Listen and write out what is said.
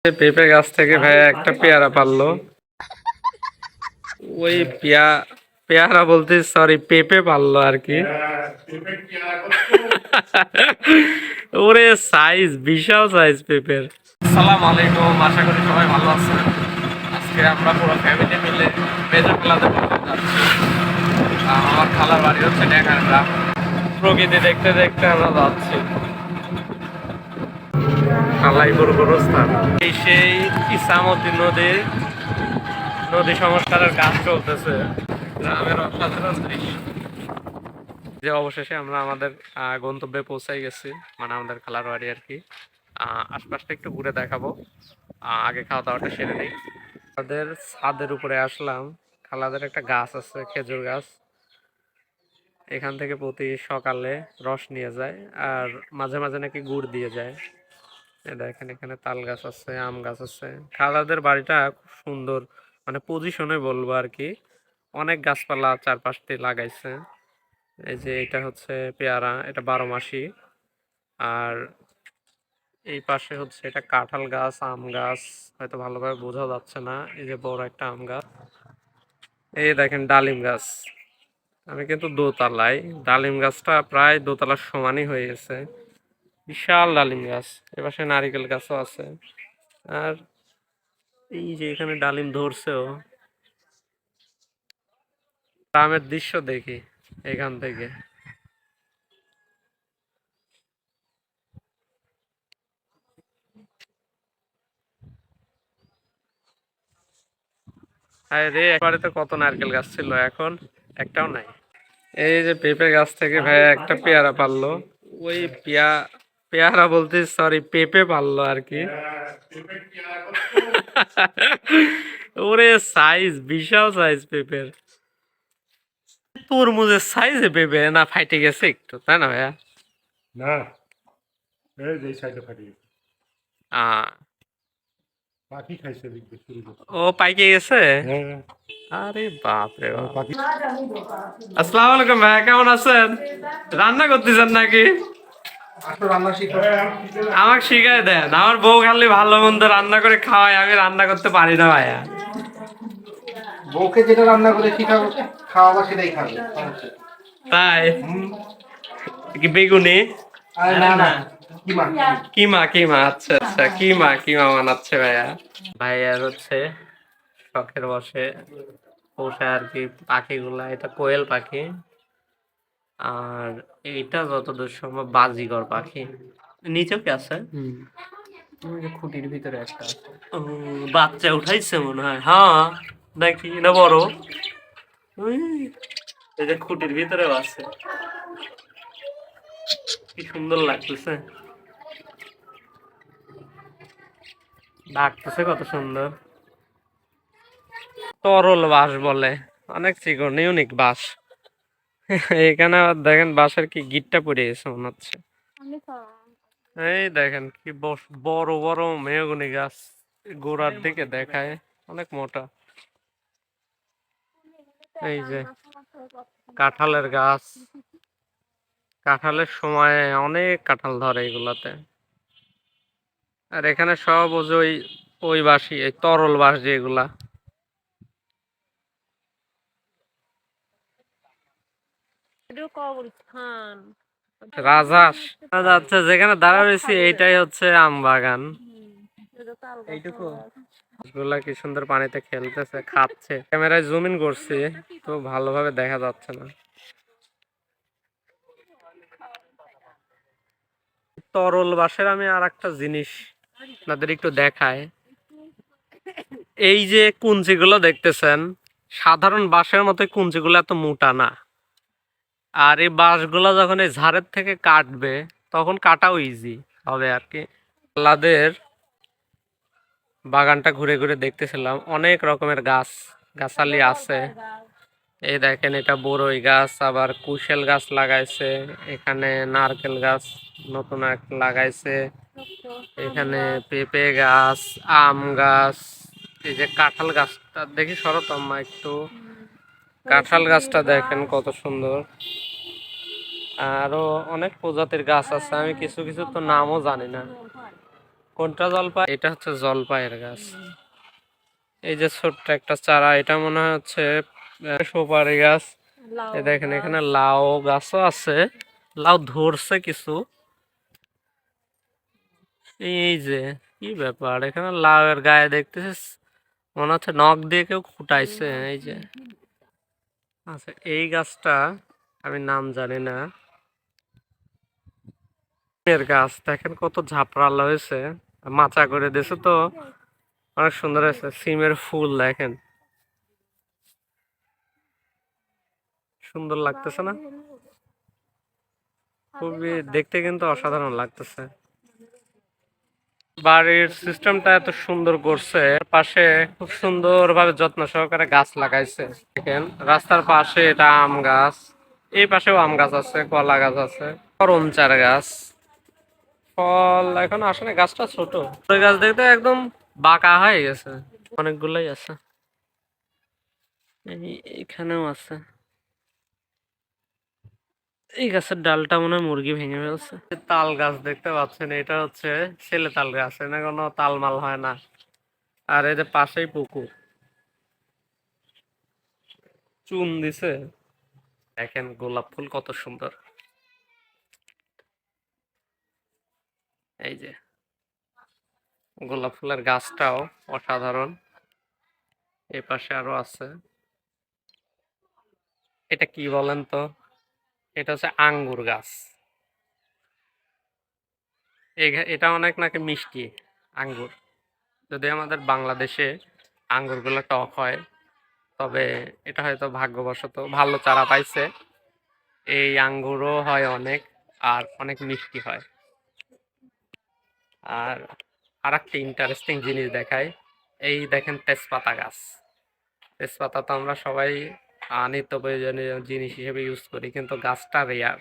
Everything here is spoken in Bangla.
পেঁপে গাছ থেকে ভাইয়া একটা পেয়ারা পারলো। ওই পেয়ারা বলতে সরি পেঁপে পারলো আর কি। ওরে সাইজ বিশাল সাইজ পেঁপের। আসসালামু আলাইকুম, আশা করি সবাই ভালো আছেন। আজকে আমরা পুরো ফ্যামিলি মিলে মেজর খেলাতে যাচ্ছি। আমার খালার বাড়ি হচ্ছে ঢাকার গ্রাম। প্রকৃতি দেখতে দেখতে আমরা যাচ্ছি। খালাই গরু গোরস্থান এই সেই ইসামতি নদী সংস্কারের কাজ চলতেছে। গ্রামের অসাধারণ দৃশ্য। যে অবশেষে আমরা আমাদের গন্তব্যে পৌঁছাই গেছি, মানে আমাদের খালার বাড়ি আর কি। আশপাশটা একটু ঘুরে দেখাবো, আগে খাওয়া দাওয়াটা সেরে নেই। আমাদের ছাদের উপরে আসলাম। খালাদের একটা গাছ আছে, খেজুর গাছ। এখান থেকে প্রতি সকালে রস নিয়ে যায়, আর মাঝে মাঝে নাকি গুড় দিয়ে যায়। দেখেন এখানে তাল গাছ আছে, আম গাছ আছে। খালাদের বাড়িটা খুব সুন্দর, মানে পজিশনে বলবো আর কি। অনেক গাছপালা চারপাশ দিয়ে লাগাইছে। এই যে এটা হচ্ছে পেয়ারা, এটা 12 মাসি। আর এই পাশে হচ্ছে এটা কাঁঠাল গাছ, আম গাছ। হয়তো ভালোভাবে বোঝা যাচ্ছে না। এই যে বড় একটা আম গাছ। এই দেখেন ডালিম গাছ। আমি কিন্তু দোতলায়। ডালিম গাছটা প্রায় দোতলার সমানই হয়ে গেছে। বিশাল ডালিম গাছ। এপাশে নারিকেল গাছও আছে। আর এই যে এখানে ডালিম ধরছেও। গ্রামের দৃশ্য দেখি এখান থেকে। আরে রে, একবারে তো কত নারকেল গাছ ছিল, এখন একটাও নাই। এই যে পেঁপে গাছ থেকে ভাইয়া একটা পেয়ারা পারলো। ওই পেয়ারা বলতে সরি পেঁপে পারলো আর কি। ওরে সাইজ বিশাল সাইজ পেঁপের। তরমুজের সাইজে পেঁপে না ফাইটে গেছে একটু, তাই না ভাইয়া? না, এই যে সাইডে ফাটি গেছে। আহ পাখি খাইছে দেখবে শুরু করছে। ও পাইকে গেছে। হ্যাঁ, আরে বাপ রে বাপ। পাখি। আসসালামু আলাইকুম ভাইয়া, কেমন আছেন? রান্না করতেছেন নাকি? আমাকে শিখাই দেন। আমার বউ খালি ভালো মন্দ রান্না করে খাওয়ায়, আমি রান্না করতে পারি না ভাইয়া। বউকে যেটা রান্না করে শিখাবো, খাওয়াবা সেটাই খাবে। তাই কি বেগুনি? আরে না না, কিমা। কিমা আচ্ছা আচ্ছা, কিমা বানাচ্ছে ভাইয়া। ভাইয়ার হচ্ছে শখের বসে পোষা আর কি পাখিগুলা। এটা কোয়েল পাখি, আর এইটা যতদূর সম্ভব বাজিগর পাখি। নিচেও কি আছে? ওই যে খুঁটির ভিতরে একটা আছে। ও, বাচ্চা উঠাইছে মনে হয়। হ্যাঁ, নাকি না বড়? ওই, এই যে খুঁটির ভিতরেও আছে। কি সুন্দর লাগতেছে, ডাকতেছে কত সুন্দর। তরল বাঁশ বলে, অনেক চিকন ইউনিক বাঁশ। এখানে আবার দেখেন বাঁশের কি গিটটা পড়ে গেছে মনে হচ্ছে। এই দেখেন কি বড় বড় মেহগনি গাছ, গোড়ার দিকে দেখায় অনেক মোটা। এই যে কাঁঠালের গাছ, কাঁঠালের সময় অনেক কাঁঠাল ধরে এগুলাতে। আর এখানে সব ওই যে ওই বাঁশই, এই তরল বাঁশ যেগুলা। রাজহাঁস। আচ্ছা, যেখানে দাঁড়া রয়েছি এইটাই হচ্ছে আম বাগান। এইটুকু গুলা কি সুন্দর পানিতে খেলতেছে, খাচ্ছে। ক্যামেরায় জুম ইন করছি তো ভালোভাবে দেখা যাচ্ছে না। তরল বাঁশের আমি আর একটা জিনিস আপনাদের একটু দেখায়। এই যে কুঞ্চিগুলো দেখতেছেন, সাধারণ বাঁশের মতো কুঞ্চিগুলো এত মোটা না। আর এই বাঁশগুলো যখন এই ঝাড়ের থেকে কাটবে তখন কাটাও ইজি হবে আর কি। আল্লাদের বাগানটা ঘুরে ঘুরে দেখতেছিলাম, অনেক রকমের গাছালি আছে। এই দেখেন এটা বড়ই গাছ, আবার কুশেল গাছ লাগাইছে। এখানে নারকেল গাছ নতুন একটা লাগাইছে। এখানে পেঁপে গাছ, আম গাছ। এই যে কাঁঠাল গাছটা দেখি সরতম্মা একটু। কাঁঠাল গাছটা দেখেন কত সুন্দর। আরো অনেক প্রজাতির গাছ আছে, আমি কিছু কিছু তো নামও জানি না। কোনটা জলপাই? এটা হচ্ছে জলপাইয়ের গাছ। এই যে ছোট্ট একটা চারা, এটা মনে হয় হচ্ছে সুপারি গাছ। এই দেখেন এখানে লাউ গাছও আছে, লাউ ধরছে কিছু। এই যে কি ব্যাপার, এখানে লাউয়ের গায়ে দেখতেছিস মনে হচ্ছে নখ দিয়ে কেউ ফুটাইছে। এই যে আচ্ছা, এই গাছটা আমি নাম জানি না। এর গাছ দেখেন কত ঝাপড়ালো হয়েছে, মাচা করে দিয়েছে তো, অনেক সুন্দর হয়েছে। সিমের ফুল দেখেন, সুন্দর লাগতেছে না? খুবই দেখতে কিন্তু অসাধারণ লাগতেছে। বাড়ির সিস্টেমটা এত সুন্দর করছে, পাশে খুব সুন্দর ভাবে যত্ন সহকারে গাছ লাগাইছে। দেখেন রাস্তার পাশে এটা আম গাছ, এই পাশেও আম গাছ আছে, কলা গাছ আছে, করম চারা গাছ। ফল এখন আসলে গাছটা ছোট, ওই গাছ দেখতে একদম বাঁকা হয়ে গেছে। অনেকগুলাই আছে, এখানেও আছে। এই গাছের ডালটা মনে হয় মুরগি ভেঙে ফেলছে। তাল গাছ দেখতে পাচ্ছেন, এটা হচ্ছে ছেলে তাল গাছ, না কোনো তাল মাল হয় না। আর এই যে পাশেই পুকুর, চুন দিছে। দেখেন গোলাপ ফুল কত সুন্দর, এই যে গোলাপ ফুলের গাছটাও অসাধারণ। এই পাশে আরো আছে। এটা কি বলেন তো? এটা হচ্ছে আঙ্গুর গাছ। এটা অনেক নাকি মিষ্টি আঙ্গুর। যদি আমাদের বাংলাদেশে আঙ্গুরগুলো টক হয়, তবে এটা হয়তো ভাগ্যবশত ভালো চারা পাইছে। এই আঙ্গুরও হয় অনেক, আর অনেক মিষ্টি হয়। আর আরেকটা ইন্টারেস্টিং জিনিস দেখায়, এই দেখেন তেজপাতা গাছ। তেজপাতা তো আমরা সবাই নিত্য প্রয়োজনীয় জিনিস হিসেবে ইউজ করি, কিন্তু গাছটা রেয়ার।